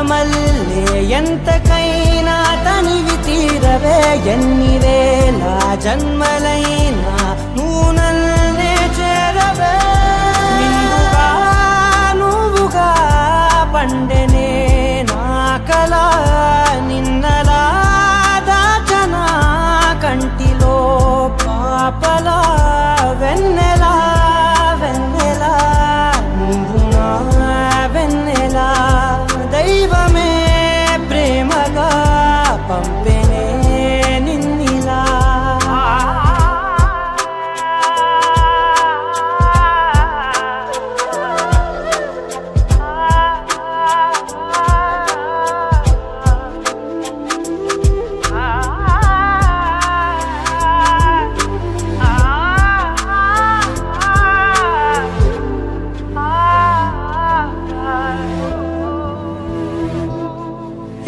మల్లే ఎంతకైనా తనివి తీరవే ఎన్ని వేల జన్మలైనా నువ్వు నన్నే చేరవే నిన్నుగా నువ్వుగా పండెనే నా కల నిన్నలా దాచనా కంటిలో పాపలా వెన్నెలా వెన్నెలా నువ్వు నా వెన్నెలా దైవమే ప్రేమగా పంపెనే నిన్నిలా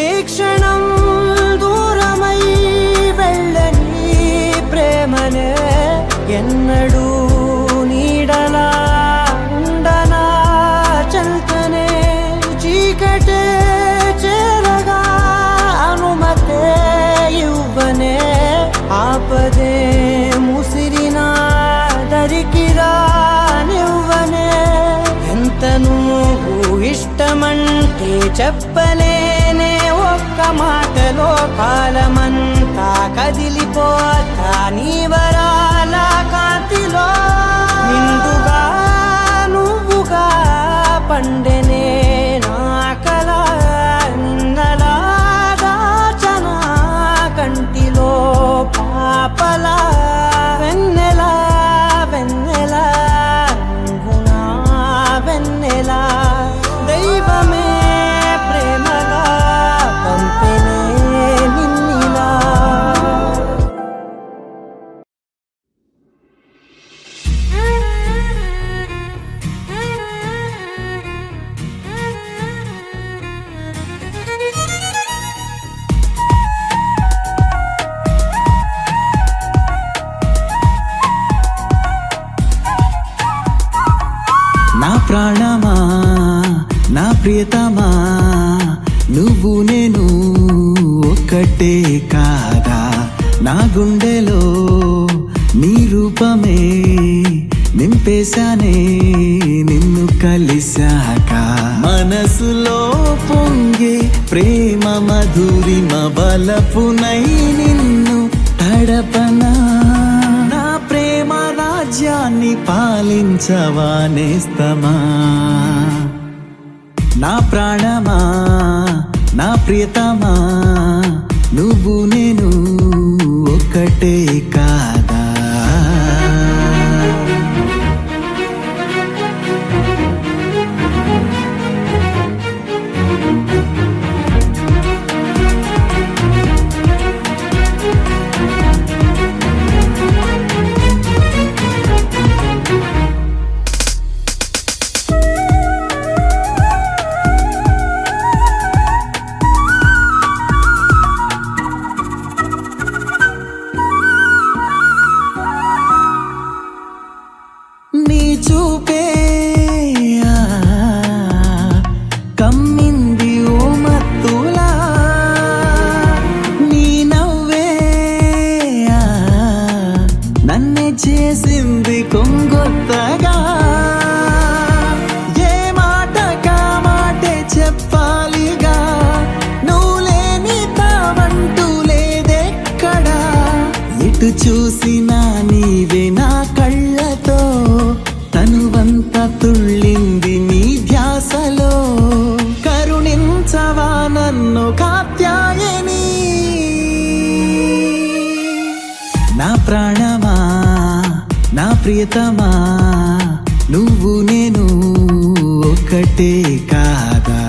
ఈ క్షణం దూరమై వెళ్ళని ప్రేమనే ఎన్నడూ నీడలా ఉండనా చల్తనే చీకటే చేరగా అనుమతే ఇవ్వనే ఆపదే ముసిరినా దరికిరా నివ్వనే ఎంత నువ్వు ఇష్టమంటే చెప్పలేనే ఒక్క మాటలో కాలమంతా కదిలిపోతా నీ వరాల కాంతిలో నిండుగా నువ్వుగా పండెనే నా కల నిన్నలా దాచనా కంటిలో పాపలా వెన్నెలా వెన్నెలా నువ్వు నా వెన్నెలా దైవమే ప్రేమగా పంపెనే నిన్నిలా నా ప్రాణమా నా ప్రియతమా నువ్వు నేను ఒక్కటే కాదా నా గుండెలో నీ రూపమే నింపేశానే నిన్ను కలిశాక మనసులో పొంగే ప్రేమ మధురిమ బలపునై నిన్ను తడపనా నా ప్రేమ రాజ్యాన్ని పాలించవా నేస్తమా నా ప్రాణమా నా ప్రియతమా నువ్వు నేను ఒక్కటే కాదా నీ చూపే కమ్మింది ఓ మత్తులా నీ నవ్వే నన్నే చేసింది కొంగొత్తగా ఏ మాట కా మాటే చెప్పాలిగా నువ్వు లేని తావంటూ లేదెక్కడా ఎటు చూసినా నీవే నా కళ్ళతో తనువంతా తుళ్ళింది నీ ధ్యాసలో కరుణించవా నన్ను కాత్యాయని నా ప్రాణమా నా ప్రియతమా నువ్వు నేను ఒక్కటే కాదా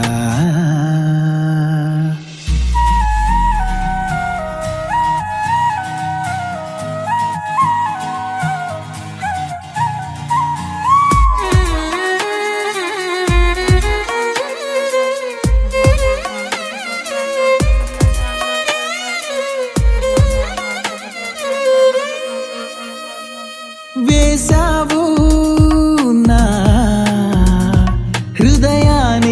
వేసావు నా హృదయాన్ని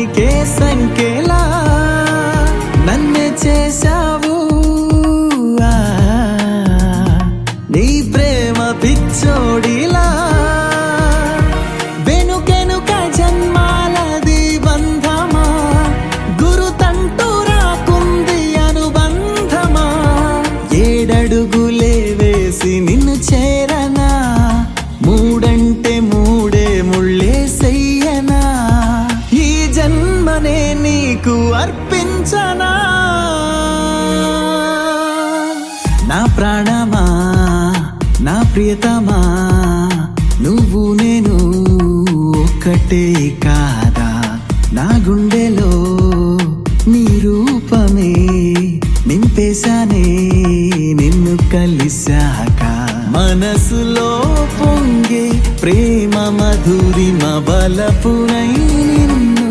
నీకు అర్పించనా నా ప్రాణమా నా ప్రియతమా నువ్వు నేను ఒక్కటే కాదా నా గుండెలో నీ రూపమే నింపేశానే నిన్ను కలిశాక మనసులో పొంగే ప్రేమ మధురిమ బలపునై నిన్ను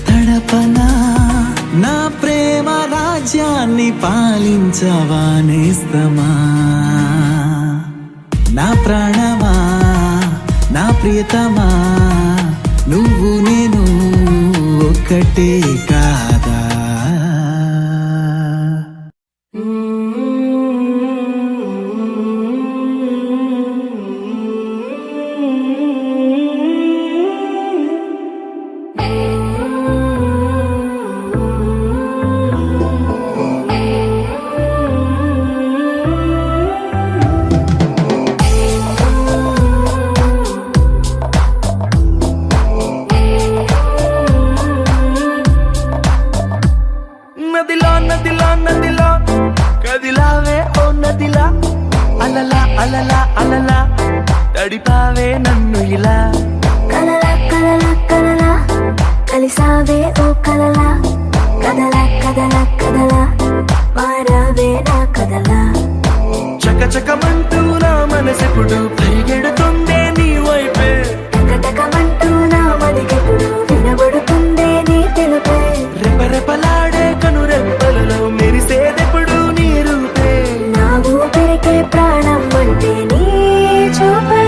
తడపనా నా ప్రేమ రాజ్యాన్ని పాలించవా నేస్తమా నా ప్రాణమా నా ప్రియతమా నువ్వు నేను ఒక్కటే కాదా నదిలా నదిలా నదిలా కదిలావే ఓ నదిలా అలలా అలలా అలలా తడిపావే నన్ను ఇలా కలలా కలలా కలలా కలిసావే ఓ కలలా కదలా కదలా కదలా మారావే నా కదలా చకచకమంటూ నా మనసెప్పుడు పరిగెడుతుందే నీ వైపే టకటకమంటూ నా మదికెప్పుడు వినబడుతుందే నీ తెలుపే రెపరెపలాడే కనురెప్పలలో మెరిసేదెప్పుడు నీ రూపే నా ఊపిరికే ప్రాణం అంటే నీ చూపే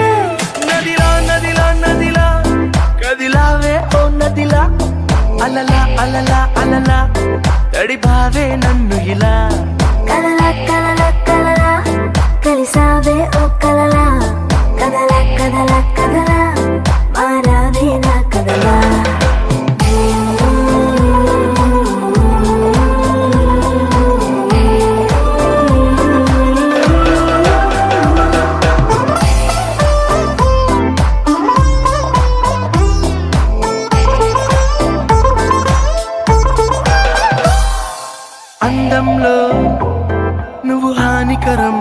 నదిలా నదిలా నదిలా కదిలావే ఓ నదిలా అలలా అలలా అలలా తడిపావే నన్ను ఇలా కలలా కలలా కలలా కలిసావే ఓ కలలా కదలా కదలా కదలా మారావే నా కదలా అందంలో నువ్వు హానికరం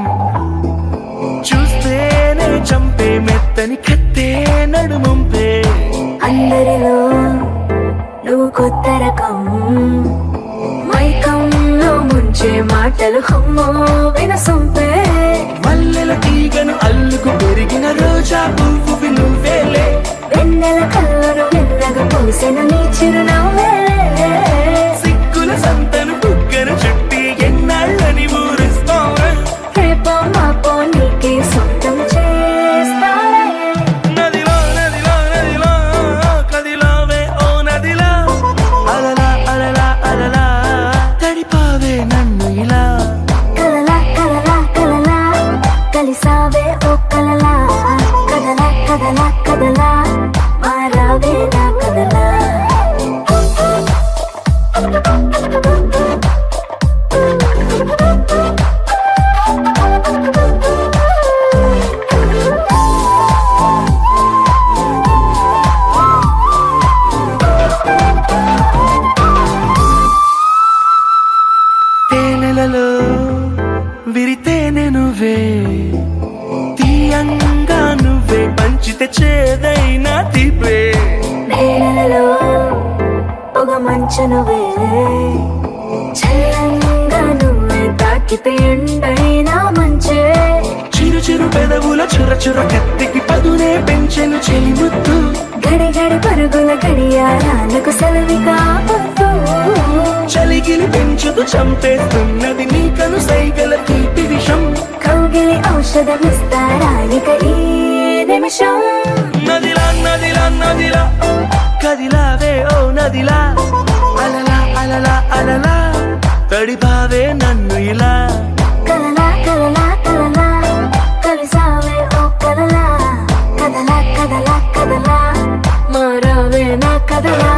చూస్తేనే చంపే మెత్తని కత్తే నడుమంపే అందరిలో నువ్వు కొత్త రకం మైకంలో ముంచే మాటలు హమ్మో వినసొంపే మల్లెల తీగను అల్లుకు పెరిగిన రోజా పువ్వు నువ్వేలే వెన్నెల కళ్ళను వెన్నగా పూసెను నీ చిరునవ్వే సిగ్గుల సంతను బుగ్గను చుట్టి ఎన్నాళ్ళని ఊరిస్తావే రేపో మాపో నీకే సొంతం చేస్తావే నదిలో నదిలో నదిలో కదిలావే ఓ నదిలా అలలా అలలా అలలా తడిపావే నన్ను ఇలా కలలా కలలా కలలా కలిసావే ఓ కలలా కదలా కదలా కదలా మారావే నా కదలా తేనెలలో విరితేనె నువ్వే తీయంగా నువ్వే పంచితే చేదైనా తీపే నేలలో పొగ మంచు నువ్వే చల్లంగా నువ్వే తాకితే ఎండైనా మంచే చిరు చిరు పెదవుల చుర చుర కత్తికి పదునే పెంచెను చెలిముత్తు గడి గడి పరుగుల గడియారాలకు సెలవి కావద్దు చలిగిలి పెంచుతూ చంపేస్తున్నది నీ కను సైగల తీపి విషం కౌగిలి ఔషధమిస్తారానిక ఈ నిమిషం నదిలా నదిలా నదిలా కదిలావే ఓ నదిలా అలలా అలలా అలలా తడిపావే నన్ను ఇలా కలలా కలలా కలలా కలిసావే ఓ కలలా కదలా కదలా కదలా మారావే నా కదలా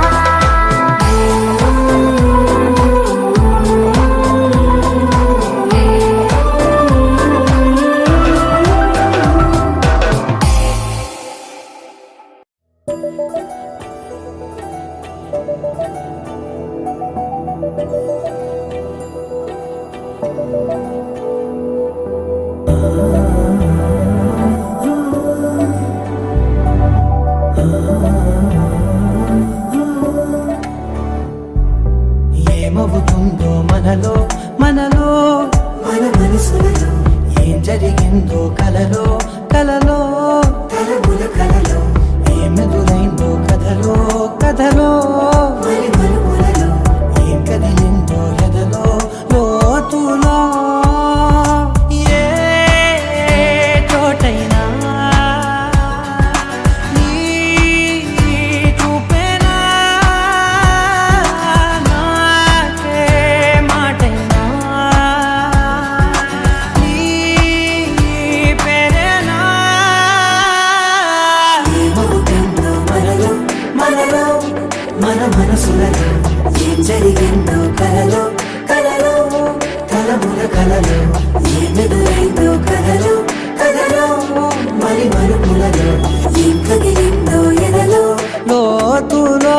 ఏమవుతుందో మనలో మనలో మన మనసులలో ఏం జరిగిందో కలలో కలలో తలముల కలలో ఏమెదురైందో కథలో కథలో మరి మరుపులలో ఏం కదిలిందో ఎదలో లోతులో ఏ చోటైనా నీ చూపేనా నాకే మాటైనా నీ పేరేనా ఏమవుతుందో మనలో మనలో మన మనసులలో ఏం జరిగిందో కలలో కలలో తలముల కలలో ఏమెదురైందో కలలో కలలో మరి మరుపులలో ఏం కదిలిందో ఎదలో లోతులో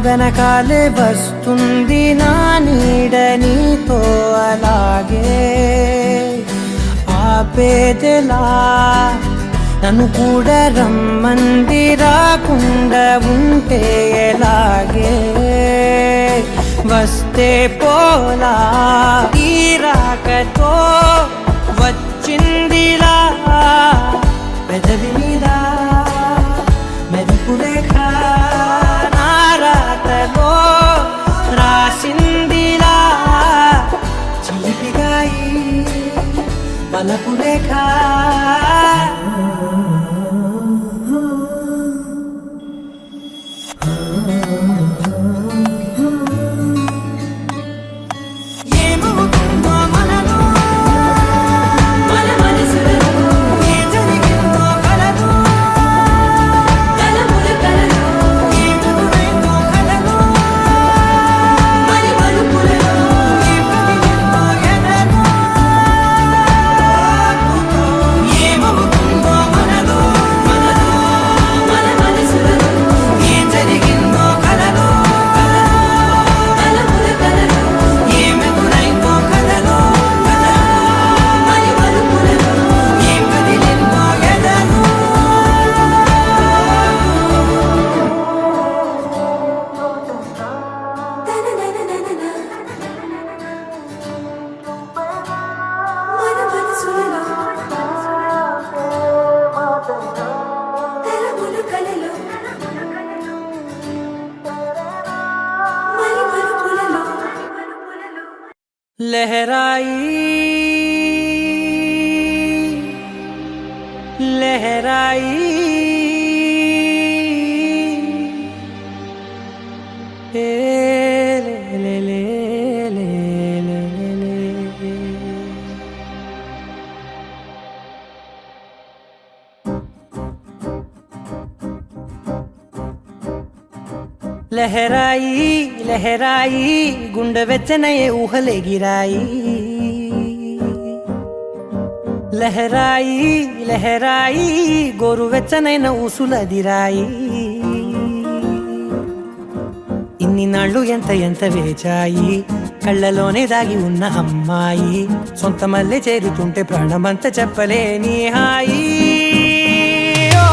వెనకాలే వస్తుంది నా నీడ నీతో అలాగే ఆపేదెలా నన్ను కూడా రమ్మంది రాకుండా ఉంటే ఎలాగే వస్తే పోలా ఈ రాకతో వచ్చిందిలా పెదవి మీద మెరుపు రేఖ నారాతలో రాసిందిలా చిలిపిగాయి మలపు రేఖ ఏమవుతుందో మనలో మన మనసులలో ఏం జరిగిందో కలలో తలముల కలలో ఏమెదురైందో కలలో మరి మరుపులలో ఏం కదిలిందో ఎదలో ఏమవుతుందో మనలో మనలో మన మనసులలో ఏం జరిగిందో కలలో తలముల కలలో ఏమెదురైందో కలలో మరి మరుపులలో ఏం కదిలిందో ఎదలో తనననననన మన మనసులలో తలముల కలలో మరి మరుపులలో लहराई लहराई ए ले ले ले ले ले ले ले లహరాయి లహరాయి గుండె వెచ్చనయే ఊహలే గిరాయి లహరాయి లహరాయి గోరు వెచ్చనైన ఊసులదిరాయి ఇన్ని నాళ్ళు ఎంత ఎంత వేచాయి కళ్ళలోనే దాగి ఉన్న అమ్మాయి సొంత మల్లె చేరుతుంటే ప్రాణమంతా చెప్పలేని హాయి ఓ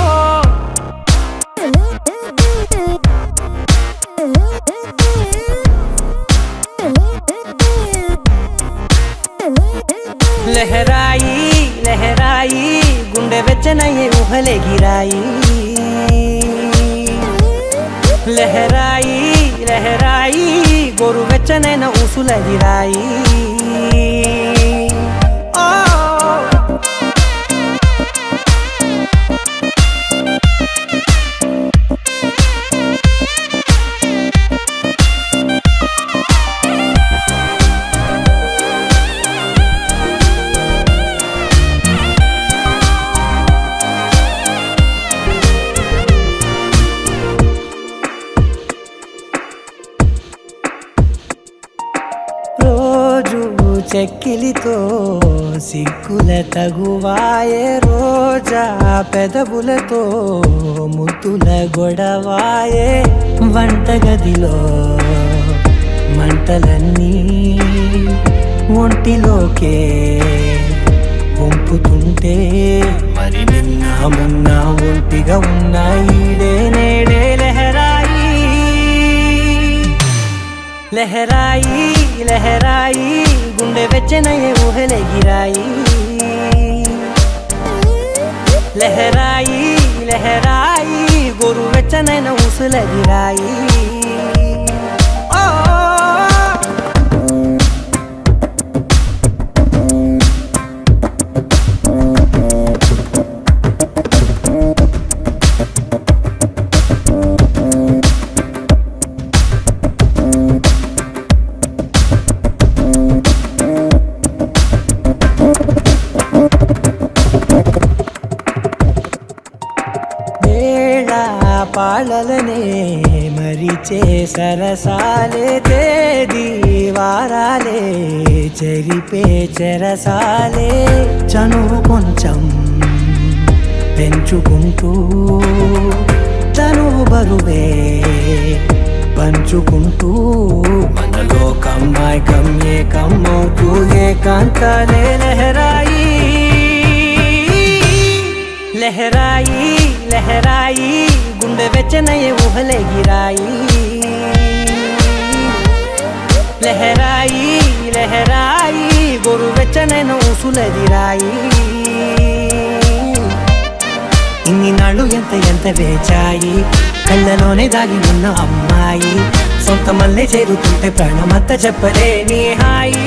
లహరాయి లహరాయి గుండె వెచ్చనయ్యే ఊహలే గిరాయి లహరాయి లహరాయి గోరు వెచ్చనైన ఊసులదిరాయి ఓ చెక్కిలితో సిగ్గుల తగువాయే రోజా పెదవులతో ముద్దుల గొడవాయే వంటగదిలో మంటలన్నీ ఒంటిలోకే వంపుతుంటే మరి నిన్న మొన్న ఒంటిగా ఉన్న ఈడే నేడే లహరాయి లహరాయి లహరాయి గుండె వెచ్చనయ్యే ఊహలెగిరాయి లహరాయి లహరాయి గోరు వెచ్చనైన ఊసులెగిరాయి పాలలనే మరిచే సరసాలే తేదీ వారాలే చెరిపే చెరసాలే చనువు కొంచెం పెంచుకుంటూ తనువు బరువే పంచుకుంటూ మనలో కమ్మాయికం ఏకమవుతూ ఏకాంతాలే లహరాయి లహరాయి లహరాయి గుండె వెచ్చనయ్యే ఊహలెగిరాయి లహరాయి లహరాయి గోరు వెచ్చనైన ఊసులెగిరాయి ఇన్ని నాళ్ళు ఎంత వేచాయి కళ్ళలోనే దాగి ఉన్న అమ్మాయి సొంత మల్లె చేరుతుంటే ప్రాణమంతా చెప్పలేని హాయి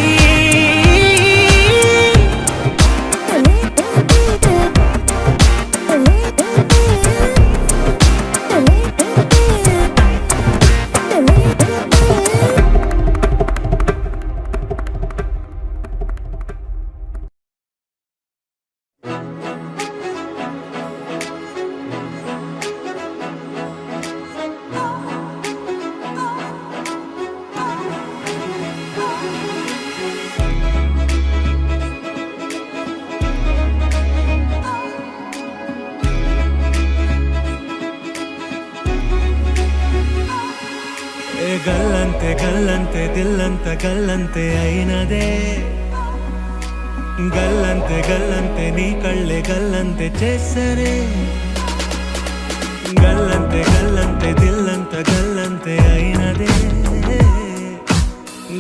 గల్లంతే గల్లంతే దిల్లంత గల్లంతే అయినదే గల్లంతే గల్లంతే నీ కళ్ళే గల్లంతే చేసరే గల్లంతే గల్లంతే దిల్లంత గల్లంతే అయినదే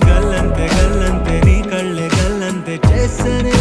గల్లంతే గల్లంతే నీ కళ్ళే గల్లంతే చేసరే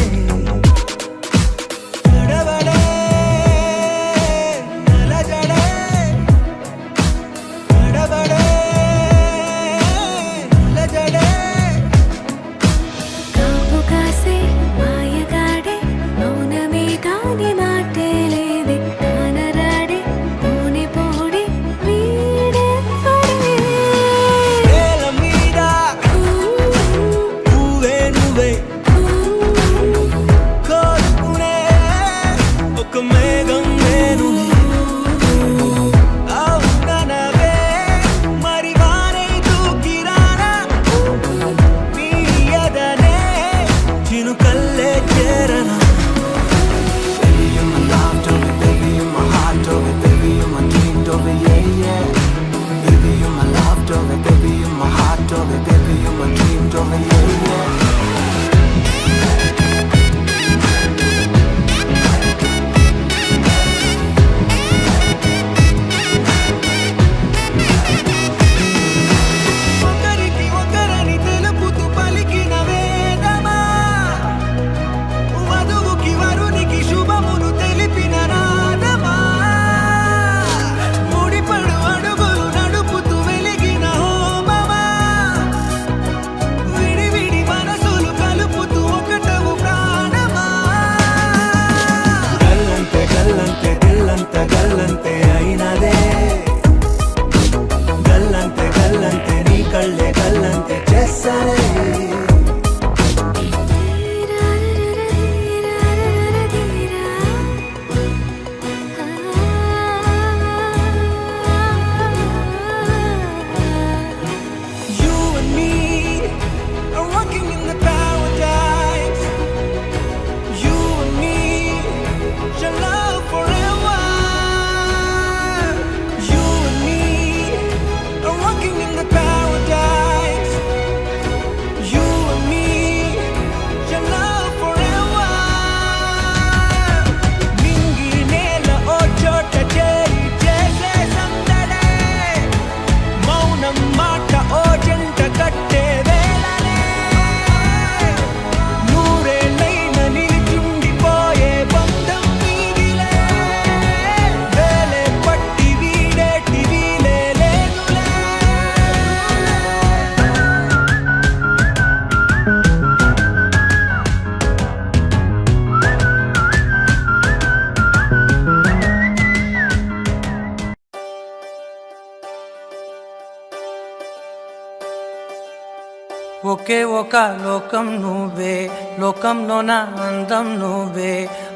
ఒకే ఒక లోకం నువ్వే, లోకంలో నా అందం నువ్వే,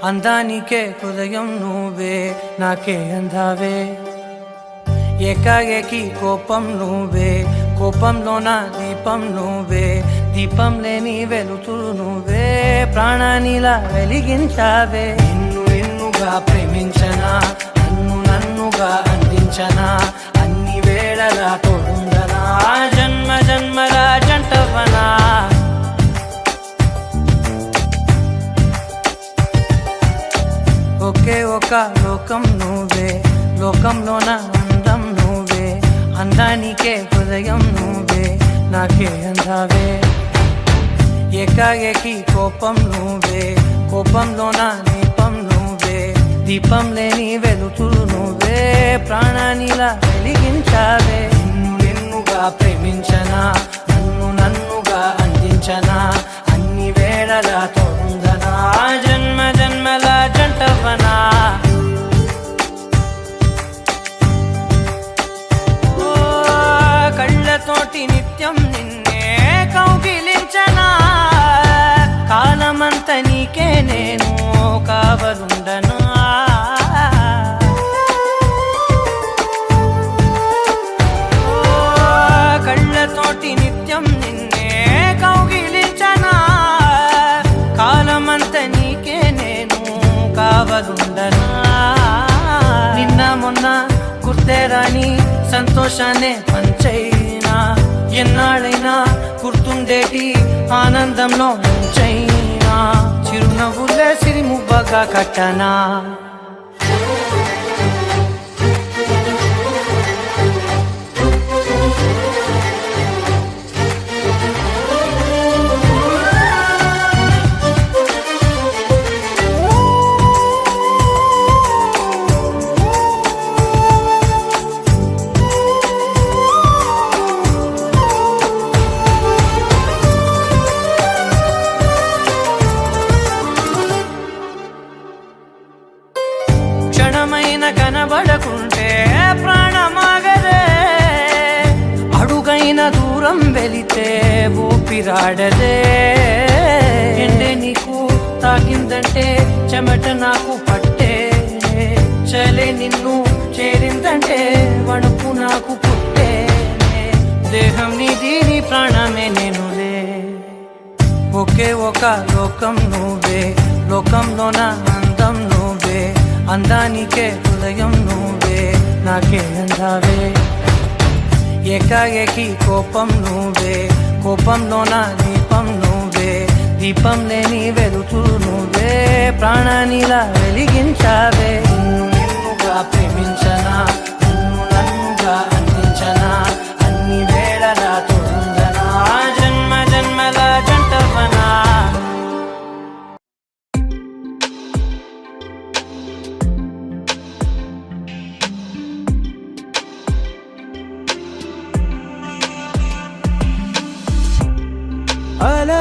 అందానికే హృదయం నువ్వే, నాకే అందావే. ఏకాఏకి కోపం నువ్వే, కోపంలో నా దీపం నువ్వే, దీపం లేని వెలుతురు నువ్వే, ప్రాణానిలా వెలిగించావే. నిన్ను నిన్నుగా ప్రేమించనా, నన్ను నన్నుగా అందించనా, అన్ని వేళలా తోడుండనా, జన్మ జన్మల జంటవనా. ఒకే ఒక లోకం నువ్వే, లోకంలో నా అందం నువ్వే, అందానికే హృదయం నువ్వే, నాకే అందావే. ఏకాఏకి కోపం నువ్వే, కోపంలో నా దీపం నువ్వే, దీపం లేని వెలుతురు నువ్వే, ప్రాణానిలా వెలిగించావే. నిన్ను నిన్నుగా ప్రేమించనా, నన్ను నన్నుగా అందించనా, అన్ని వేళలా తోడుందనా, జన్మ జన్మల జంటవనా. కళ్ళతోటి నిత్యం నిన్నే కౌగిలించనా, కాలమంత నీకే నేను కావలుండనా. కళ్ళతోటి నిత్యం నిన్నే కౌగిలించనా, కాలమంత నీకే నేను కావలుండనా. నిన్న మొన్న గుర్తేరాని సంతోషాన్నే పంచైనా, ఎన్నాళ్ళైనా గుర్తుండేటి ఆనందంలో ముంచైనా, చిరునవ్వులే సిరిమువ్వగా కట్టనా. క్షణమైన కనబడకుంటే ప్రాణమాగదే, అడుగైన దూరం వెళితే ఊపిరాడదే. ఎండే నీకు తాకిందంటే చెమట నాకు పట్టే, చలే నిన్ను చేరిందంటే వణుకు నాకు పుట్టే, దేహం నీది నీ ప్రాణమే నేనులే. ఒకే ఒక లోకం నువ్వే, లోకంలో నా అందం నువ్వే, అందానికే హృదయం నువ్వే, నాకే అందావే. ఏకాఏకి కోపం నువ్వే, కోపంలో నా దీపం నువ్వే, దీపం లేని వెలుతురు నువ్వే, ప్రాణానిలా వెలిగించావే. నిన్ను నిన్నుగా ప్రేమించనా, నన్ను నన్నుగా అందించనా, అన్ని వేళలా తోడుండనా, జన్మ జన్మల జంటవనా.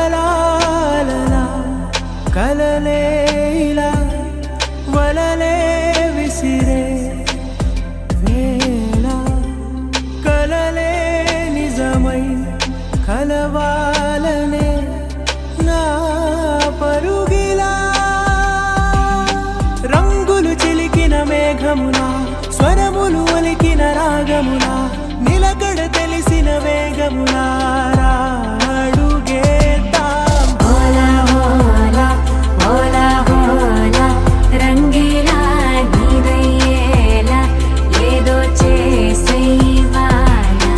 అలలాలలా కలలే ఇలా వలలే విసిరే వేళ, కలలే నిజమై కలవాలనే నా పరుగిలా. రంగులు చిలికిన మేఘములా, స్వరములు ఒలికిన రాగములా, నిలకడ తెలిసిన వేగములా అడుగేద్దాం. హోలా హోలా హోలా హోలా, రంగీలా నీదయ్యేలా ఏదో చేసేవాలా.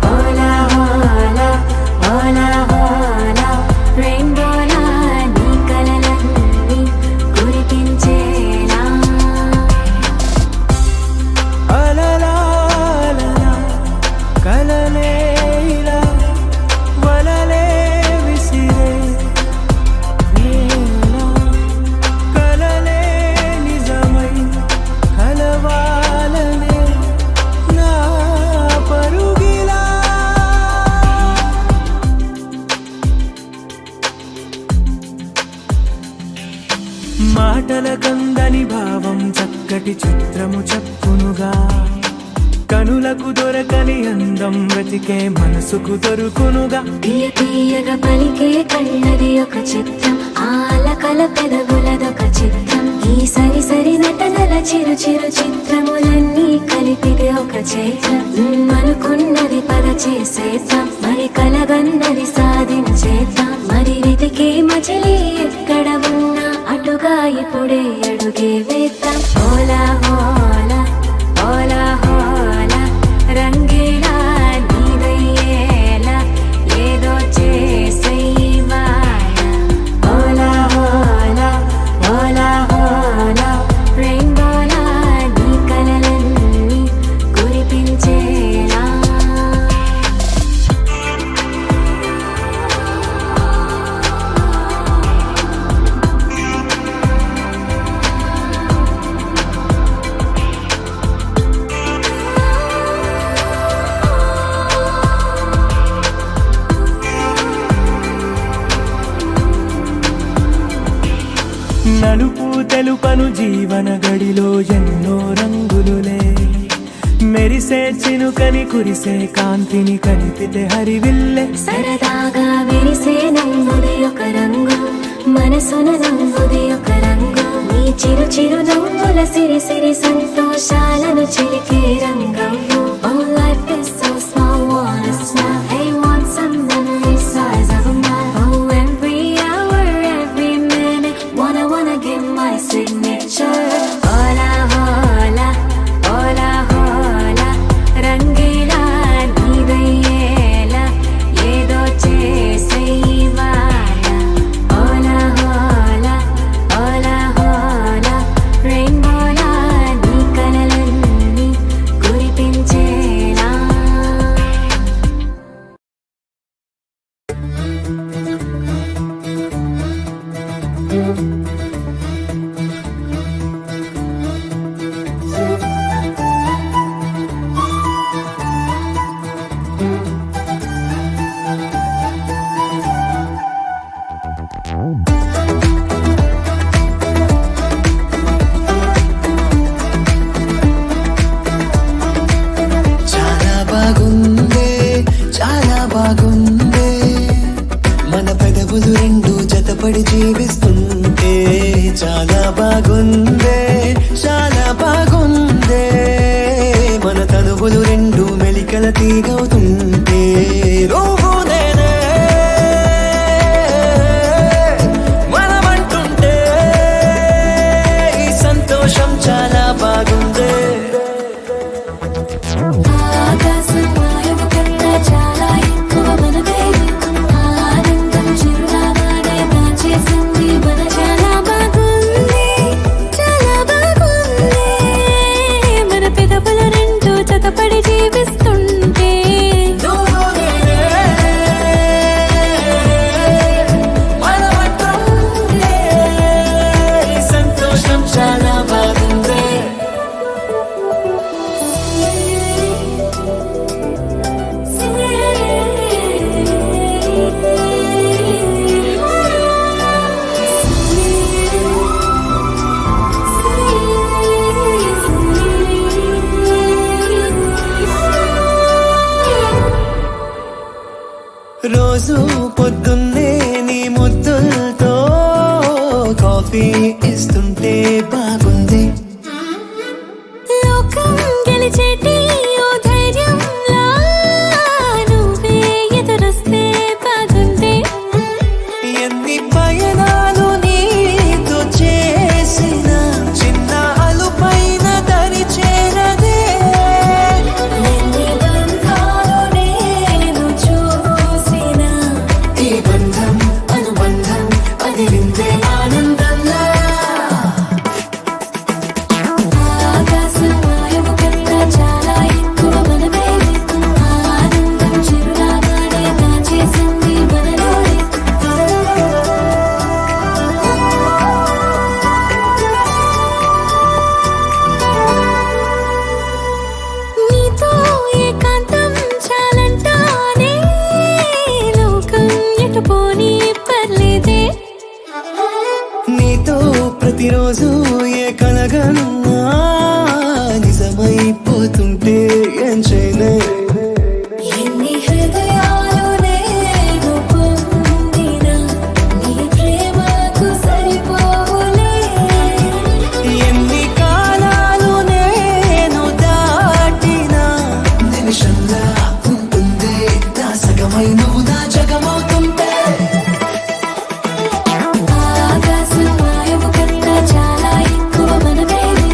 హోలా హోలా హోలా హోలా, రెయిన్బోలా నీ కలలన్నీ కురిపించేలా. అలలాలలా కలలే ఇలా వలలే విసిరే వేళ, కలలే నిజమై కలవాలనే నా పరుగిలా. మాటల కందని భావం చక్కటి చిత్రము చెప్పునుగా, కనులకు దొరకని అందం వెతికే మనసుకు దొరుకునుగా. తీయ తీయగా పలికే కళ్ళది ఒక చిత్రం, ఆలకల పెదవులదొక చిత్రం, ఈ సరి సరి నటనల చిరు చిరు చిత్రములన్నీ కలిపితే ఒక చైత్రం. అనుకున్నది పద చేసేద్దాం, మరి కలగన్నది సాధించేద్దాం. మరి వెతికే మజిలీ ఎక్కడ ఉన్నా అటుగా ఇప్పుడే అడుగే వేద్దాం. ఓలా హోలా ఓలా హోలా రంగేలా నీదయ్యేలా ఏదో చేసేవాల. ఓలా హోలా ఓలా హోలా రెయిన్బోలా నీ కలలన్నీ కురిపించేలా. నలుపు తెలుపను జీవన గడిలో ఎన్నో రంగులులే, మెరిసే చినుకని కురిసే కాంతిని కలిపితే హరివిల్లే. సరదాగా విరిసే నవ్వుది ఒక రంగు, మనసున నవ్వుది ఒక రంగు, నీ చిరు చిరు నవ్వుల సిరి సిరి సంతోషాలను చిలికే రంగం. Oh, life is so small, wanna smile. Hey, want some memory size of a mile. Oh, every hour, every minute, wanna give my signature. Hola, hola, hola, hola, రంగేలా నీదయ్యేలా ఏదో చేసేవాల. ఓలా హోలా ఓలా హోలా రెయిన్బోలా నీ కలలన్నీ కురిపించేలా. చాలా బాగుందే, చాలా బాగుందే, మన పెదవులు రెండు జతపడి జీవిస్తుంటే. చాలా బాగుందే, చాలా బాగుందే, మన తనువులు రెండు మెలికల తీగవుతుంటే. నువ్వు నేనే మనమంటుంటే ఈ సంతోషం చాలా బాగుందే. ఆకాశం వాయువు కన్నా చాలా ఎక్కువ మనదే, ఆనందం చిరునామానే దాచేసింది మన. చాలా బాగుంది, చాలా బాగుంది, మన పెదవుల రెండు జతపడి జీవిస్తుంటే. నువ్వు నేనే మనమంటుంటే ఈ సంతోషం చాలా బాగుందే. రోజు పొద్దున్నే నీ ముద్దులతో కాఫీ ఇస్తుంటే బాగుంది. లోకం గెలిచేటి ఓ ధైర్యంలా నువ్వే ఎదురొస్తే బాగుంది. ఎన్ని పయనాలు నీతో చేసిన చిన్న అలుపైన దరి చేరదే. ఎన్ని బంధాలు నేను చూసిన ఈ బంధం అనుబంధం పదిలిందే ఆనందంలా. ఆకాశం వాయువు కన్నా చాలా ఎక్కువ మనమే, ఆనందం చిరునామానే దాచేసింది మనలోనే. నీతో ఏకాంతం చాలంటానే, లోకం ఎటు పోనీ పర్లేదే. నీతో ప్రతిరోజు ఏ కలగన్నా నిజమైపోతుంటే లేదే. ఎన్ని హృదయాలు నేను పొందినా నీ ప్రేమకు సరిపోవులే. ఎన్ని కాలాలు నేను దాటినా నిమిషంలా ఉంటుంది నా సగమై నువ్వు నా జగమవుతుంటే. ఆకాశం వాయువు కన్నా చాలా ఎక్కువ మనమేది.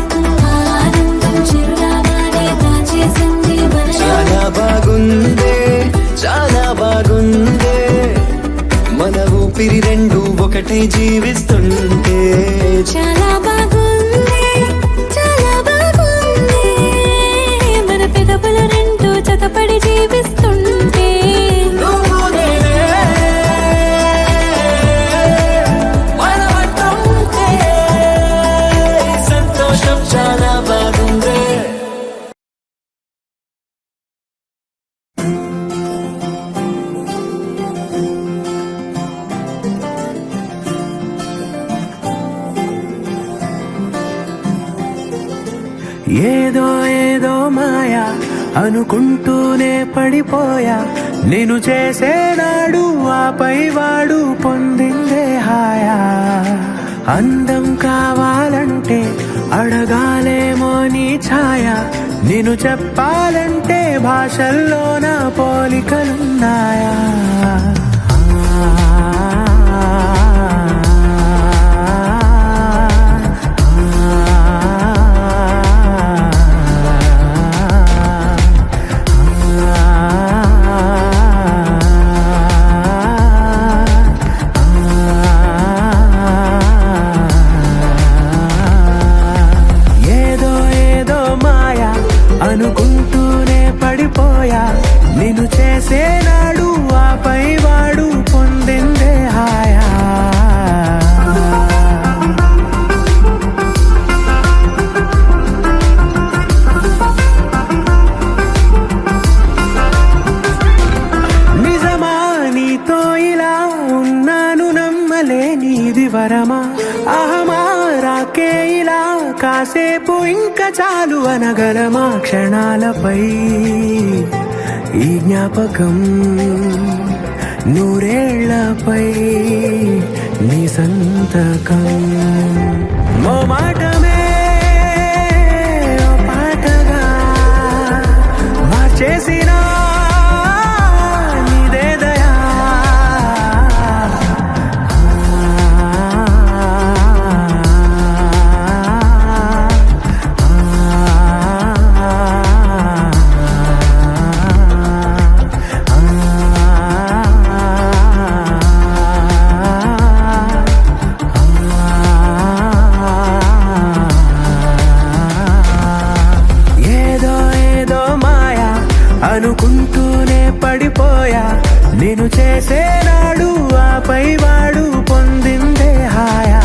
ఆనందం చిరునామానే దాచేసింది మనలో. చాలా బాగుందే, చాలా బాగుందే, మన ఊపిరి రెండు ఒకటే జీవిస్తుంటే. చాలా బాగుంది, చాలా బాగుంది, మన పెదవులు రెండు జతపడి జీవిస్తుంటే. నువ్వు నేనే మనమంటుంటే సంతోషం చాలా బాగుందే. ఏదో ఏదో మాయా అనుకుంటూనే పడిపోయా, నేను చేసేనాడు ఆపై వాడు పొందిందే హాయా. అందం కావాలంటే అడగాలేమో నీ ఛాయ, నేను చెప్పాలంటే భాషల్లో నా పోలికలున్నాయా. ఏదో ఏదో మాయా అనుకుంటూనే పడిపోయా, నేను చేసేనాడు ఆపై వాడు పొందిందే హాయా. నిజమా నీతో ఇలా ఉన్నాను నమ్మలేనిది వరమా. అహమా రాకే ఇలా కాసేపు ఇంకా చాలు అనగలమా. క్షణాలపై ఈ జ్ఞాపకం నూరేళ్లపై నీ సంతకం. ఓ మాటమే ఓ పాటగా మార్చేసిన నీదే దయా. ఏదో ఏదో మాయా అనుకుంటూనే పడిపోయా, నేను చేసేనాడు ఆపై వాడు పొందిందే హాయా.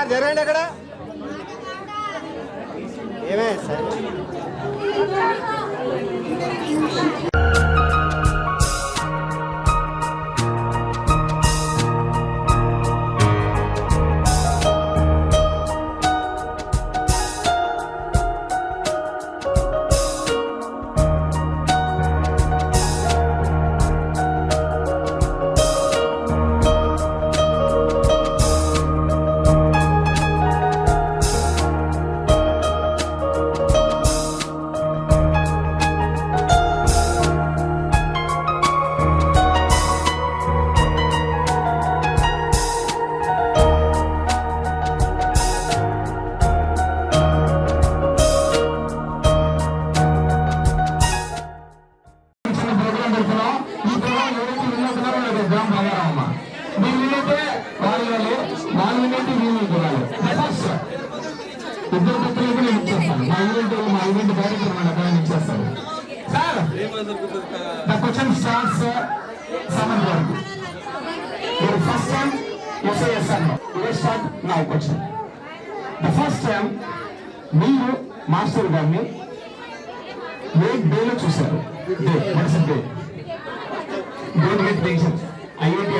సార్ జరగండి అక్కడ ఏమే sir The question starts Saman. The first time you say yes or no. Let's start now question. The first time మీరు మాస్టర్ గారిని ఏ డేలో చూశారు? Day what is the day? Don't get tension. IIT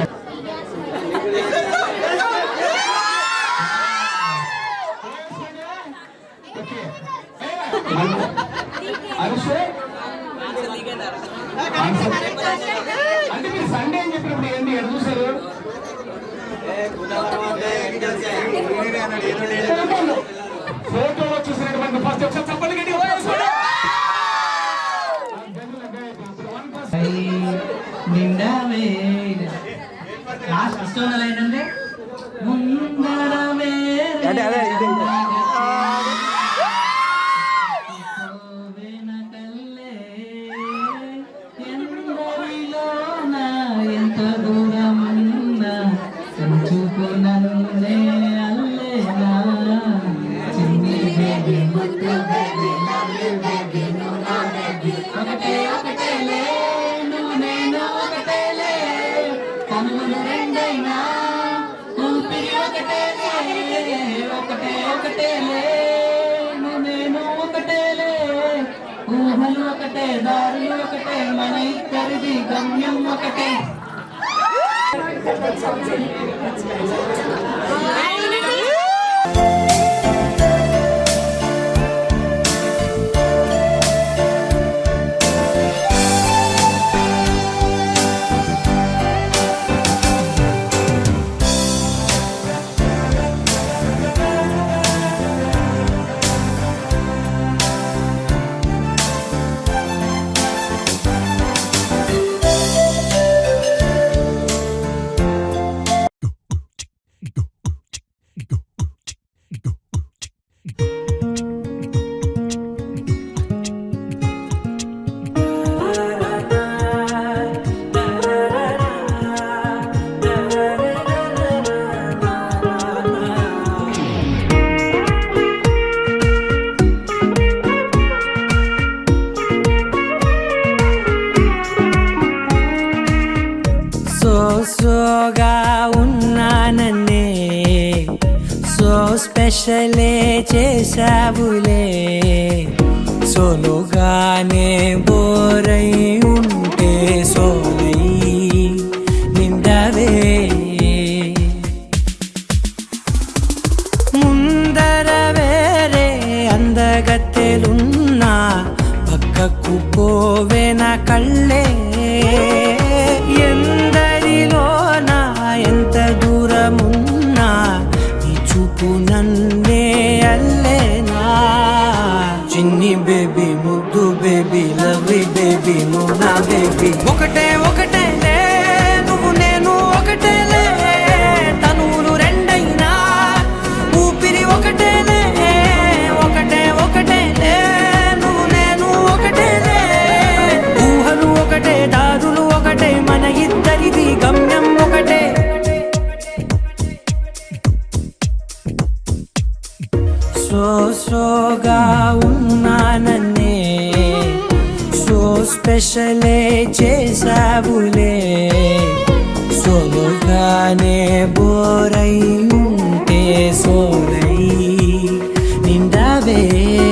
okay. అనుషే అంటే మీరు Sunday అని చెప్పినప్పుడు ఏంటి ఎక్కడ చూసారు? ఫోటోలో చూసినటువంటి ఫస్ట్ ఒకసారి చెప్పండి గట్టి నిండవే లాస్ట్ ఇష్టం ఏంటంటే ముందరమే ఎంత దూరమున్నా చూపునన్నే అల్లేనా చిన్ని బేబీ ముద్దు బేబీ లవ్ యు బేబీ నువ్వు నా బేబీ ఒకటే ఒకటేలే నువ్వు నేను ఒకటేలే కనులు రెండైనా ఊపిరి ఒకటేలే ఒకటే ఒకటేలే నువ్వు నేను ఒకటేలే ఊహలు ఒకటే దారులు ఒకటే మన ఇద్దరిది గమ్యం ఒకటే. సోగా ఉన్నానన్నే సో స్పెషలే చేసావులే సోలోగానే బోరై ఉంటే సోలై నిండవే ముందర వేరే అందగత్తెలున్నా పక్కకు పోవే నా కళ్ళే ఎందరిలోనా ఎంత దూరమున్నా నీ చూపు నన్నే అల్లేనా చిన్ని బేబీ ముద్దు బేబీ లవ్ బేబీ నువ్వు నా బేబీ ఒకటే ఒకటేలే నువ్వు నేను ఒకటేలే తనువులు రెండైనా ఊపిరి ఒకటేలే ఒకటే ఒకటేలే నువ్వు నేను ఒకటేలే ఊహలు ఒకటే దారులు ఒకటే మన ఇద్దరిది గమ్యం ఒకటే. సోగా ఉన్నానన్నే సో స్పెషలే చేసావులే సోలోగానే బోరై ఉంటే సో నిండావే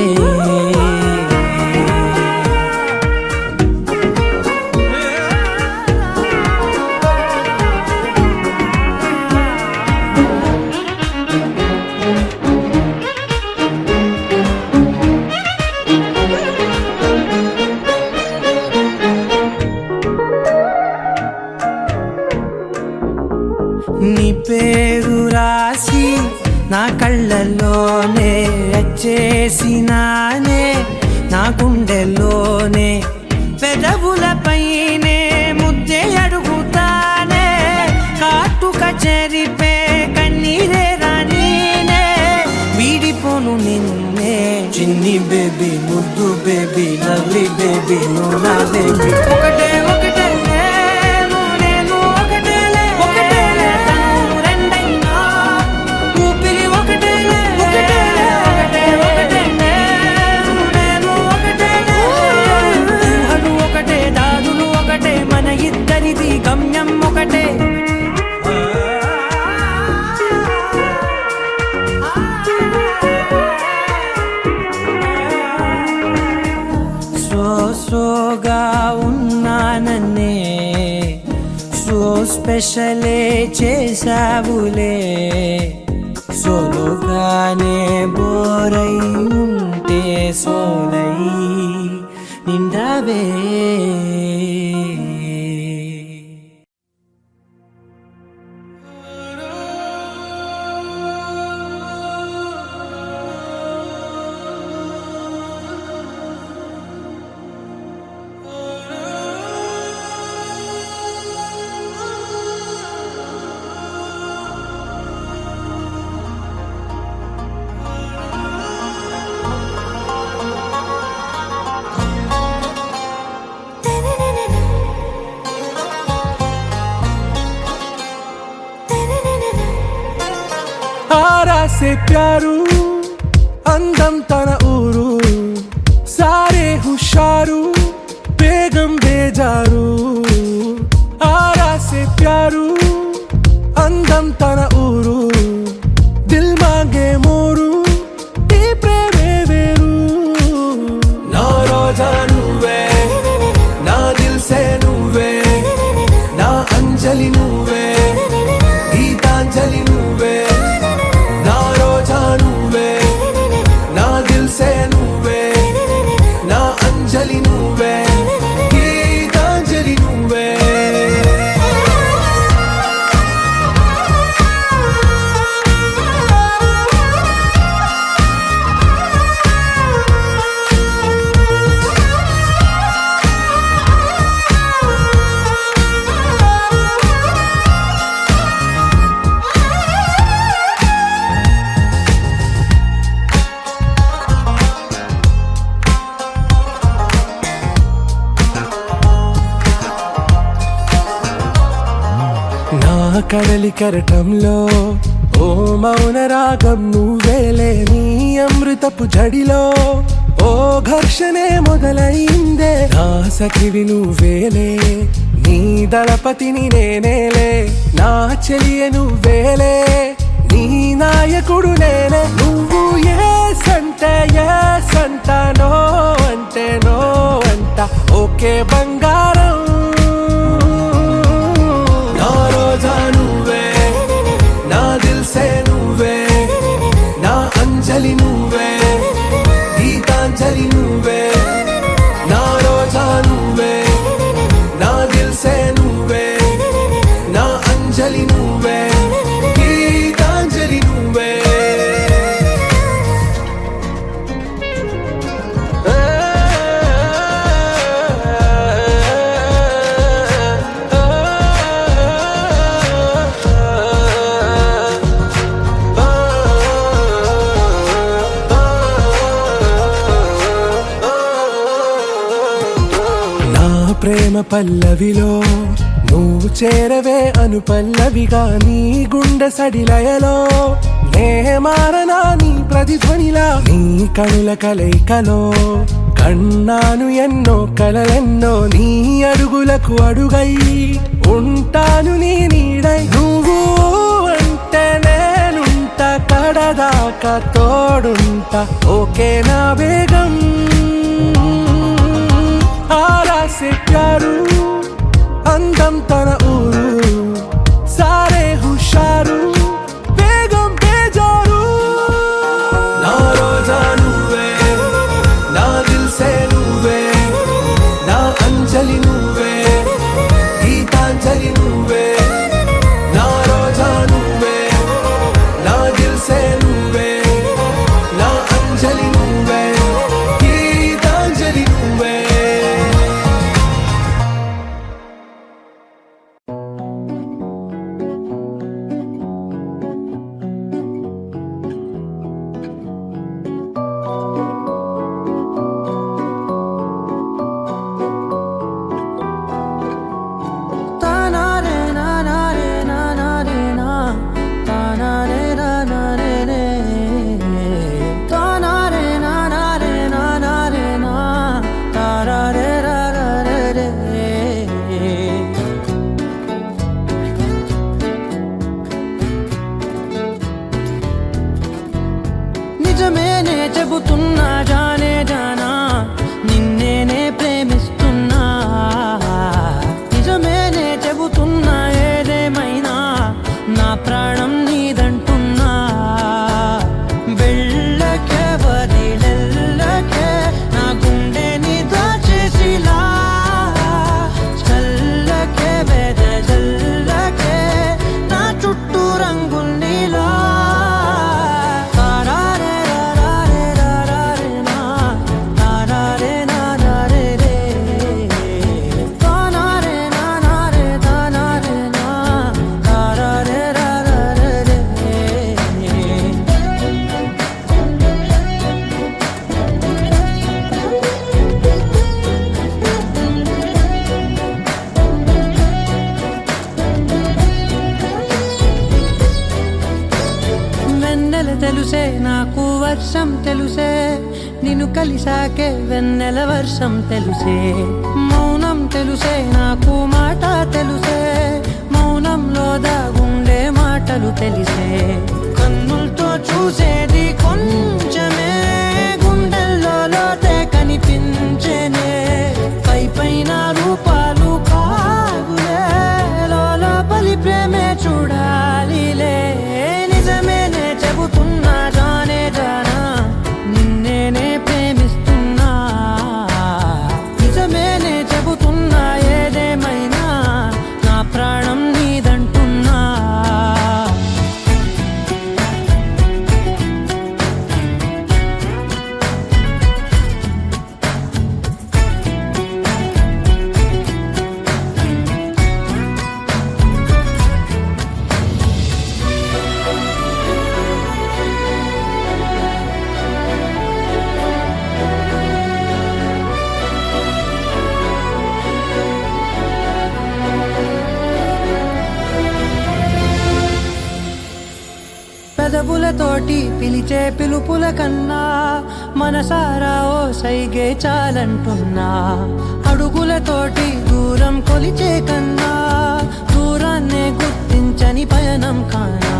నీ పేరు రాసి నా కళ్ళల్లోనే వచ్చేసినానే నా గుండెల్లోనే పెదవులపైనే ముద్దే అడుగుతానే కాటుక చెరిపే కన్నీరే రానీనే వీడిపోను నిన్నే చిన్ని బేబీ ముద్దు బేబీ లవ్లీ బేబీ నువ్వు నా బేబీ ఒకటే ఒకటే గమ్యం ఒకటే సోగా ఉన్నానన్నే సో స్పెషలే చేసావులే సోలోగానే బోరై ఉంటే సోలై నిండావే से प्यारू అందం తన ఊరు సారే హుషారు బేగం బేజారు ఆరా से प्यारू అందం తన ఊరు దిల్ మాంగే మోరు ఈ ప్రేమే వేరు నా రోజా నువ్వే నా దిల్ సే నువ్వే నా అంజలి నువ్వే గీతాంజలి నువ్వే కడలి కరటంలో ఓ మౌన రాగం నువ్వేలే నీ అమృతపు జడిలో ఓ ఘర్షణే మొదలైందే నా సఖివి నువ్వేలే నీ దళపతిని నేనేలే నా చెలియ నువ్వేలే నీ నాయకుడు నేనే నువ్వు ఏ సంట నో అంటే నో అంట ఓకే బంగారం అంజలి నువ్వే గీతాంజలి నువ్వే నా రోజా నువ్వే నా దిల్ సే నువ్వే నా అంజలి నువ్వే గీతాంజలి నువ్వే ప్రేమ పల్లవిలో నువ్వు చేరవే అను పల్లవిగా నీ గుండె సడిలయలో నే మారనా నీ ప్రతిధ్వనిలా నీ కనుల కలయికలో కన్నాను ఎన్నో కలలెన్నో నీ అడుగులకు అడుగై ఉంటాను నీ నీడై నువ్వు అంటే నేనుంట కడదా దాకా తోడుంటా ఓకే నా బేగం ఆరా సే ప్యారు అందం తన ఊరు సారే హుషారు బేగం బేజారు నా రోజా నువ్వే నా దిల్ సే నువ్వే నా అంజలి నువ్వే గీతాంజలి నువ్వే నా రోజా నువ్వే నా దిల్ సే నువ్వే నా అంజలి నువ్వే గీతాంజలి నువ్వే నిజమేనే చెబుతున్నా జానే జానా నిన్నేనే ప్రేమిస్తున్నా నిజమేనే చెబుతున్నా ఏదేమైనా నా ప్రాణం నీదంటున్నా వెళ్ళకే వదిలెల్లకే నా గుండెని దాచేసిలా చల్లకే వెదజల్లకే నా చుట్టూ రంగుల్నిలా వెన్నెల తెలుసే నాకు వర్షం తెలుసే నిన్ను కలిసాకే వెన్నెల వర్షం తెలుసే మౌనం తెలుసే నాకు మాట తెలుసే మౌనంలో దాగుండే మాటలు తెలిసే కన్నులతో చూసేది కొంచెమే గుండెల్లో లోతే కనిపించేనే పై పైన రూపాలు కాగులే లోపలి ప్రేమే చూడాలిలే నిజమేనే చెబుతున్నా జానే జానా నిన్నేనే ప్రేమిస్తున్నా నిజమేనే చెబుతున్నా ఏదేమైనా నా ప్రాణం నీదంటున్నా పెదవులతోటి పిలిచే పిలుపుల కన్నా మనసారా ఓ సైగే చాలంటున్నా అడుగులతోటి దూరం కొలిచే కన్నా దూరాన్నే గుర్తించని పయనం కానా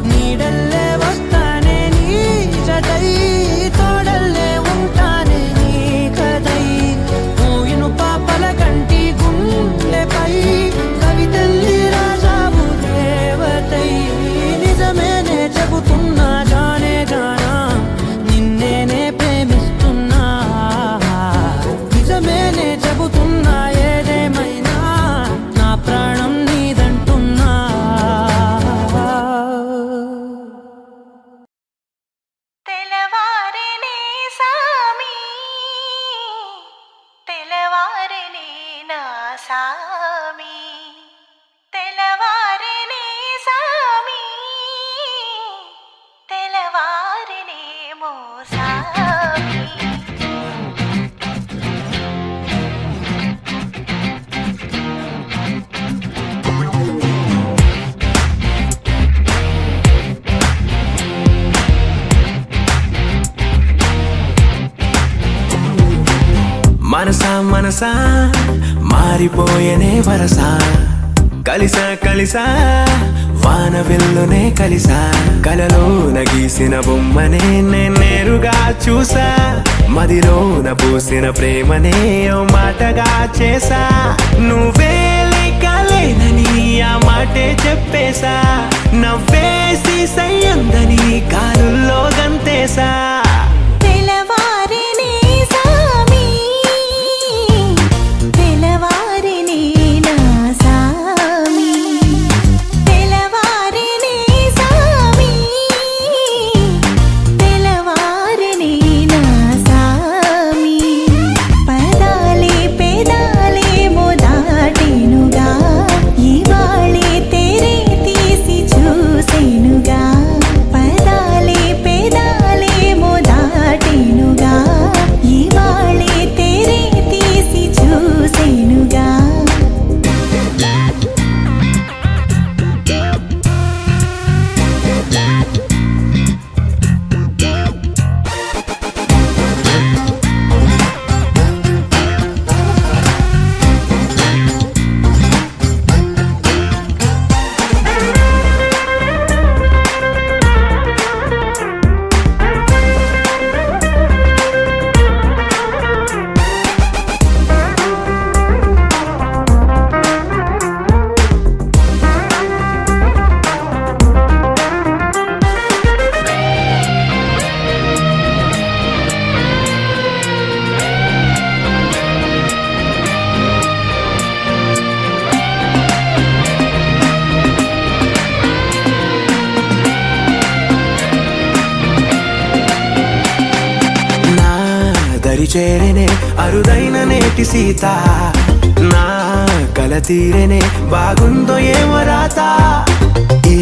నీడల్లే వస్తానే నీ జతై తోడల్లే ఉంటానే నీ కదై మూయిను పాపల కంటి గుండెపై కవితల్లి రాజావు దేవతై నిజమేనే చెబుతున్నా జానే జానా నిన్నేనే ప్రేమిస్తున్నా నిజమేనే చెబుతున్నా ఏదేమైనా నా ప్రాణం నీదంటున్నా తెలవారినే సామి తెలవారినే నా సామి తెలవారినే సామి తెలవారినే మో సామి మనసా మనసా మారిపోయేనే వరస కలిసా కలిసా వాన వెల్లునే కలిసా కలలోన గీసిన బొమ్మనే నేరుగా చూసా మదిలోన పూసిన ప్రేమనే ఓ మాటగా చేసా నువ్వే లేకలేనని ఆ మాటే చెప్పేశా నవ్వేసి సయ్యందని కాలుల్లో గంతేసా తెలవారిని సామి తెలవారిని నా సామి తెలవారిని సామి తెలవారిని నా సామి పదాలే పెదాలే మోదాటెనుగా ఇవాళే తెరే తీసి చూసేనుగా పదాలే పెదాలే మోదాటెనుగా ఇవాళే తెరే తీసి చూసేనుగా నా దరి చేరనే అరుదైన నేటి సీత నా కల తీరనే బాగుందో ఏమో రాత ఈ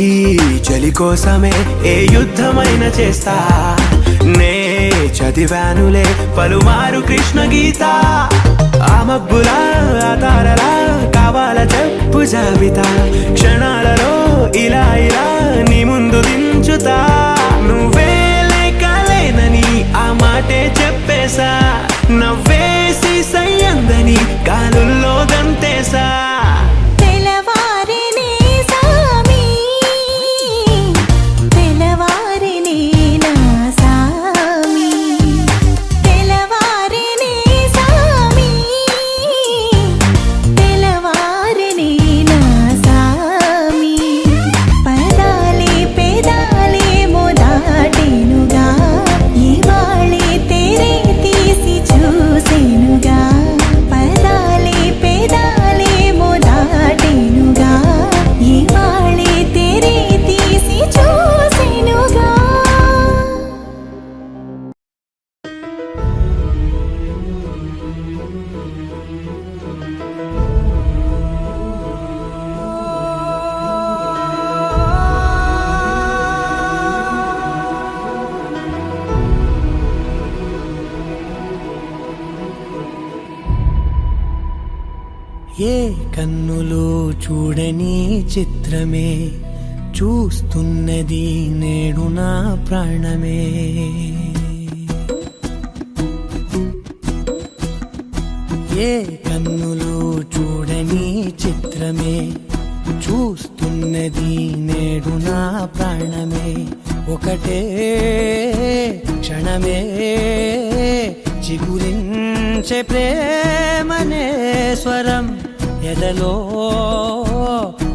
చలి కోసమే ఏ యుద్ధమైన చేస్తా నే చదివానులే పలుమారు కృష్ణ గీత ఆ మబ్బులా ఆ తారలా కావాల చెప్పు జాబితా క్షణాలలో ఇలా ఇలా నీ ముందు దించుతా నువ్వే లేకలేనని ఆ మాటే చెప్పేశా నవ్వేసి సయ్యందని కాలుల్లో గంతేసా తెలవారిని సామి తెలవారిని నా సామి తెలవారిని సామి తెలవారిని నా సామి పదాలే పెదాలే మోదాటెనుగా ఇవాళే తెరే తీసి చూసేనుగా పదాలే పెదాలే మోదాటెనుగా ఇవాళే తెరే తీసి చూసేనుగా ఏ కన్నులు చూడని చిత్రమే చూస్తున్నది నేడు నా ప్రాణమే ఏ కన్నులు చూడని చిత్రమే చూస్తున్నది నేడు నా ప్రాణమే ఒకటే క్షణమే చిగురించే ప్రేమనే స్వరం ఎదలో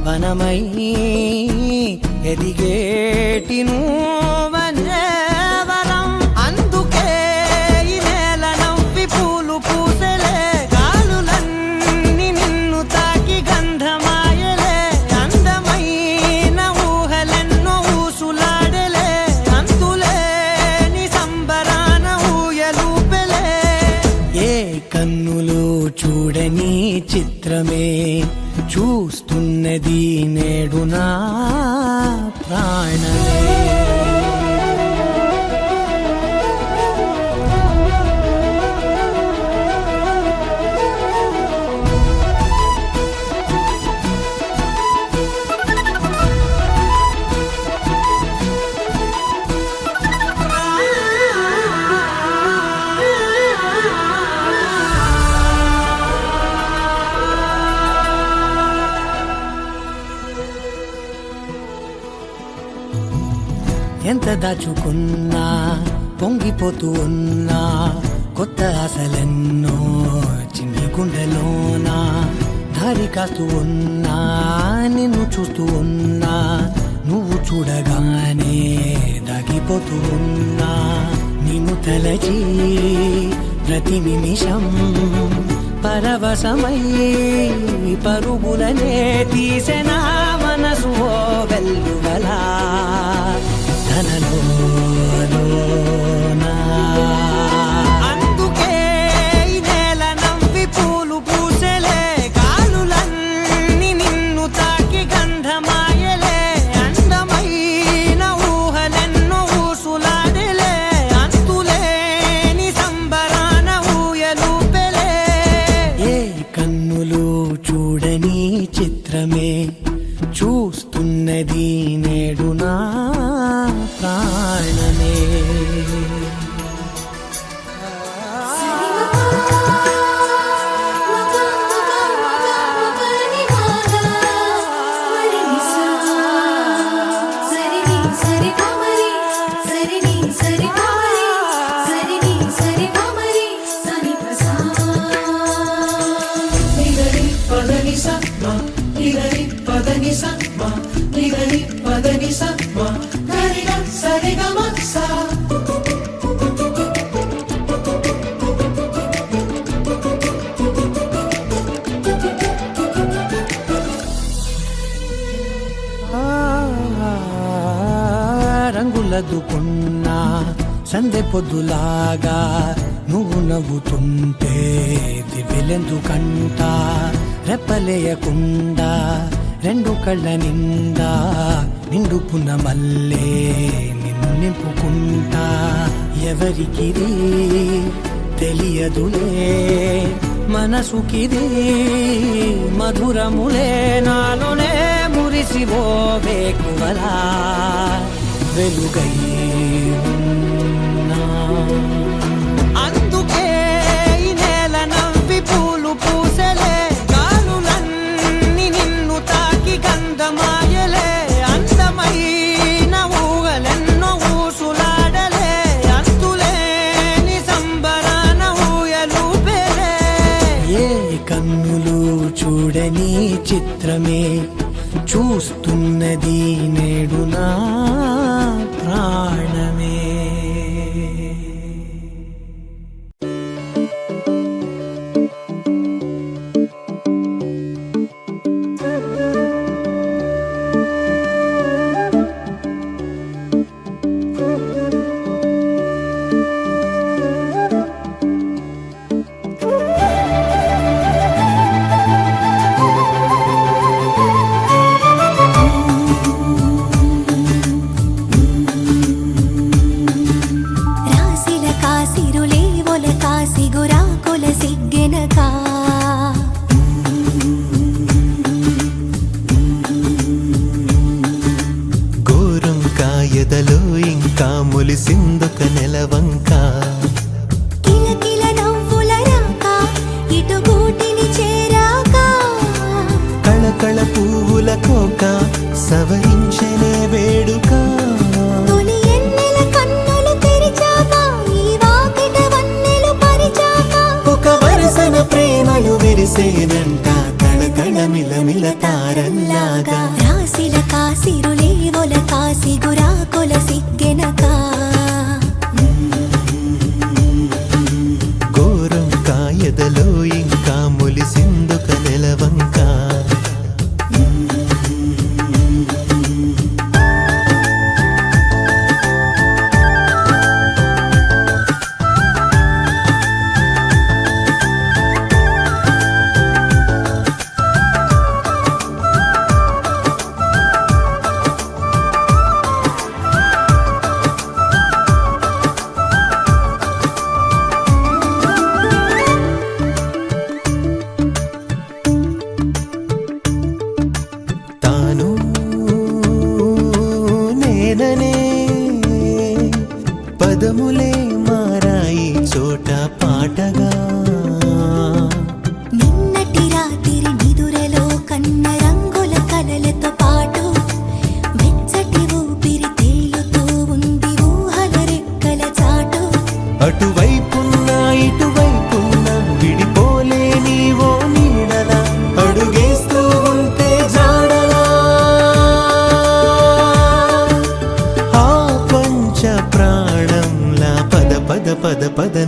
వనమై ఎదిగేటి నువ్వనే వరం అందుకే ఈ నేల నవ్వి పూలు పూసెలే గాలులన్నీ నిన్ను తాకి గంధమాయలే అందమైన ఊహలెన్నో ఊసులాడలే అంతులేని సంబరాన ఊయలూపెలే ఏ కన్నులు చూడని చిత్రమే చూస్తున్నది నేడు నా ప్రాణమే ఎంత దాచుకున్నా పొంగిపోతూ ఉన్నా కొత్త ఆశలెన్నో చిన్ని గుండెలోనా దారి కాస్తూ ఉన్నా నిన్ను చూస్తూ ఉన్నా నువ్వు చూడగానే దాగిపోతూ ఉన్నా నిన్ను తలచి ప్రతి నిమిషం పరవశమై పరుగులనే తీసెనా మనసు ఓ వెల్లువలా తనలోనా అందుకే ఈ నేల నవ్వి పూలు పూసెలే కాలులన్నీ నిన్ను తాకి గంధమాయలే అందమైన ఊహలెన్నో ఊసులాడలే అంతులేని సంబరాన ఊయలూపెలే ఏ కన్నులు చూడని చిత్రమే చూస్తున్నది నేడు నా ప్రాణమే రంగులదుకున్నా సందె పొద్దులాగా నువ్వు నవ్వుతుంటే దివ్యలెందుకంట రెప్పలేయకుండా రెండు కళ్ళ నిండా నిండుకున్న మల్లే నిన్ను నింపుకుంటా ఎవరికిది తెలియదులే మనసుకిది మధురములే నాలోనే మురిసివో వేకువలా వెలుగై ఉన్నా అందుకే ఈ నేల నవ్వి పూలు పూసెలే గాలులన్నీ నిన్ను తాకి గంధమాయలే అందమైన ఊహలెన్నో ఊసులాడలే అంతులేని సంబరాన ఊయలూపెలే ఏ కన్నులు చూడని చిత్రమే చూస్తున్నది నేడు నా ప్రాణమే ఎదలో ఇంకా ములిసిందొక నెలవంక కిలకిల నవ్వుల రాక ఇటు గూటిని చేరాక కళకళ పువ్వుల కోక సవరించనే వేడుక తొలి ఎన్నెల కన్నులు తెరిచాక ఈ వాకిట వన్నెలు పరిచాక ఒక వరసన ప్రేమలు విరిసేనంట కళకళ మిలమిల తారల్లాగా రాసిల కాసిరులే ఒల కాసి గురాకొల సిగ్గెనక ఘోరం కాయదలో ఇంకా ములిసిందొక నెలవంక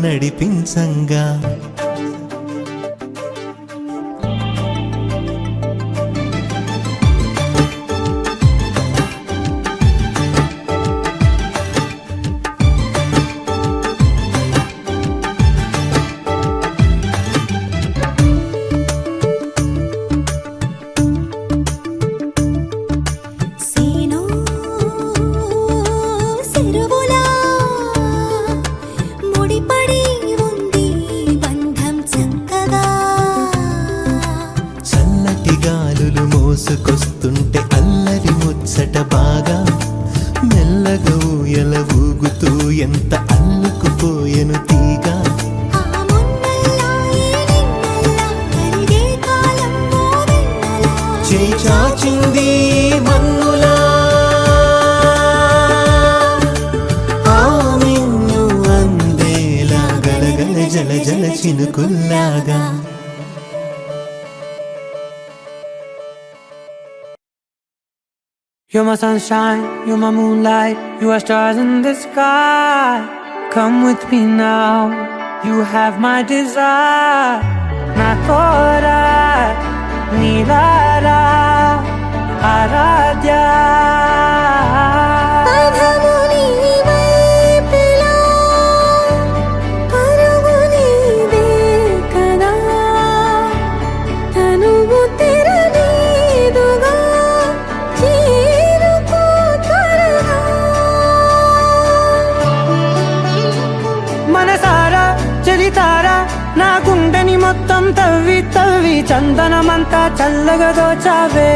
నడిపించంగా సీను సిరువులా ముడిపడి ఉంది బంధం చక్కగా చల్లటి గాలులు మోసుకొస్తుంటే అల్లరి ముచ్చట బాగా మెల్లగా ఊయల ఊగుతూ ఎంత అల్లుకుపోయెను తీగ ఆ మున్నల్లా ఈ నిన్నల్లా కరిగే కాలం ఓ వెన్నెలా చేయి చాచింది మన్నులా ఆ మిన్ను అందేలా గలగల జల జల చినుకుల్లాగా You're my sunshine, you're my moonlight, you are stars in the sky. Come with me now, you have my desire. Na tora, nilara, aradya. పదము నీ వైపులా పరుగు నీదే కదా తనువు తెరనీదుగా చేరుకో త్వరగా మనసారా చలితారా నా గుండెని మొత్తం తవ్వి తవ్వి చందనమంతా చల్లగా దోచావే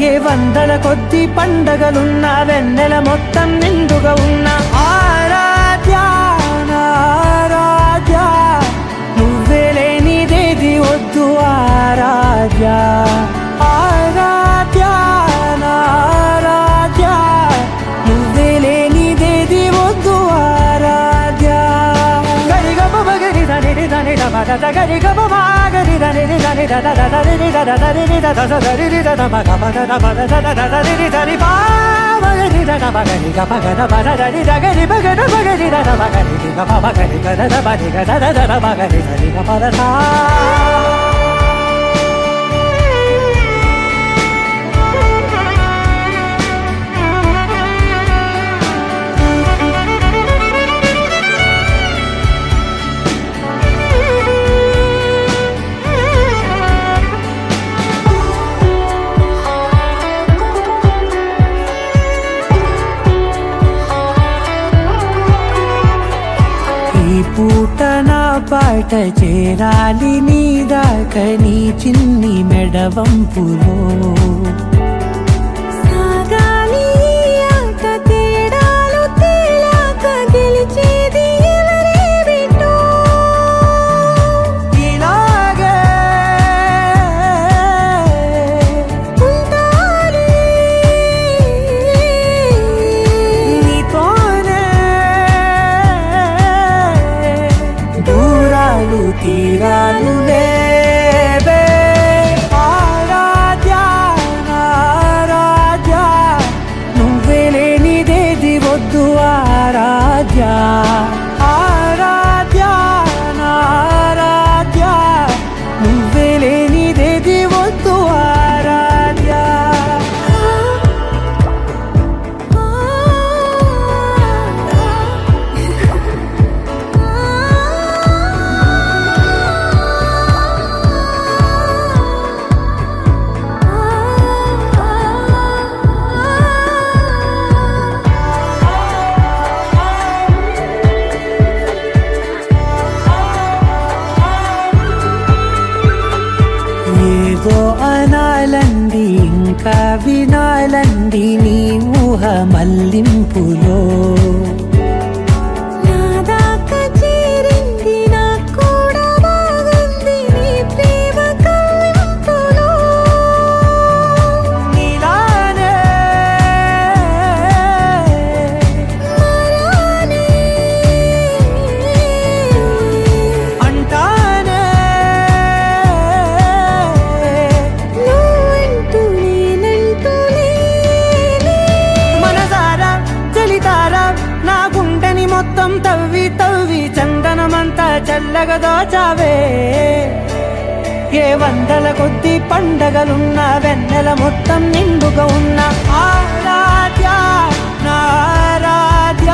ఏ వందల కొద్ది పండగలున్నా వెన్నెల మొత్తం నిండుగా ఉన్న ఆరాధ్య నా ఆరాధ్య నువ్వే లేనిదేది వద్దు ఆరాధ్య ఆరాధ్య నా ఆరాధ్య నువ్వే లేనిదేది వద్దు ఆరాధ్య గరిగ బగరి దని దని దమగ గరిగ బగరి దని దని దద దరి దద దరి దద దరి దద మగ మగ దద దద దరి దరి బాగరి దద బగరి గ మగ దద దరి దగరి బగర బగరి దద బగరి గ బగరి దద బగరి దద దద బగరి దరి గ పద సా ఈ పూట నా పాట చేరాలి నీ దాకా నీ చిన్ని మెడవంపులో సాగాలి ఆట తేడాలు తేలాక గెలిచేది ఎవరే బిడ్డో ఇలాగే ఉంటాలి నీతోనే దూరాలు తీరాలు లేవే ఆరాధ్య నా చల్లగా దోచావే ఏ వందల కొద్ది పండగలున్న వెన్నెల మొత్తం నిండుగా ఉన్న ఆరాధ్య నా ఆరాధ్య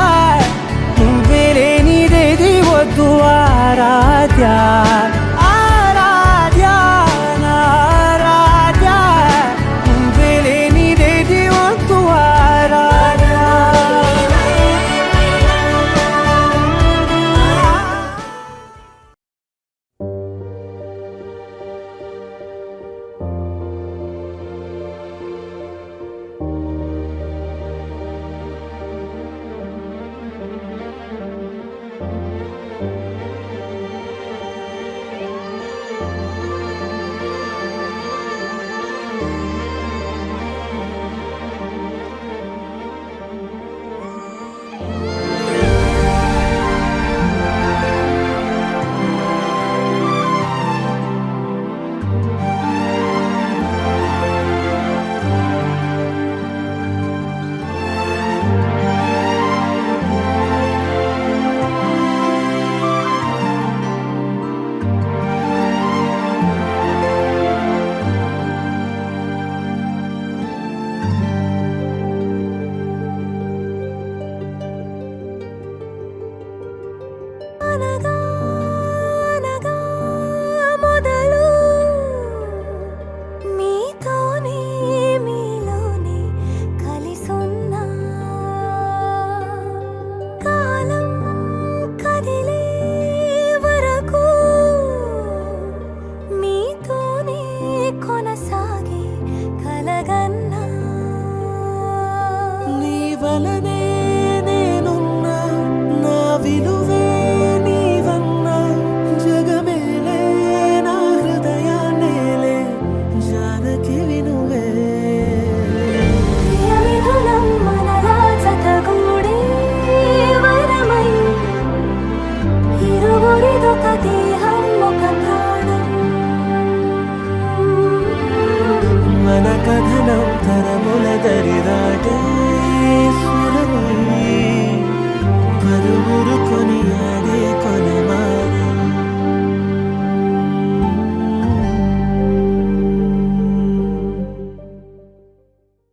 నువ్వే లేనిదేది వద్దు ఆరాధ్య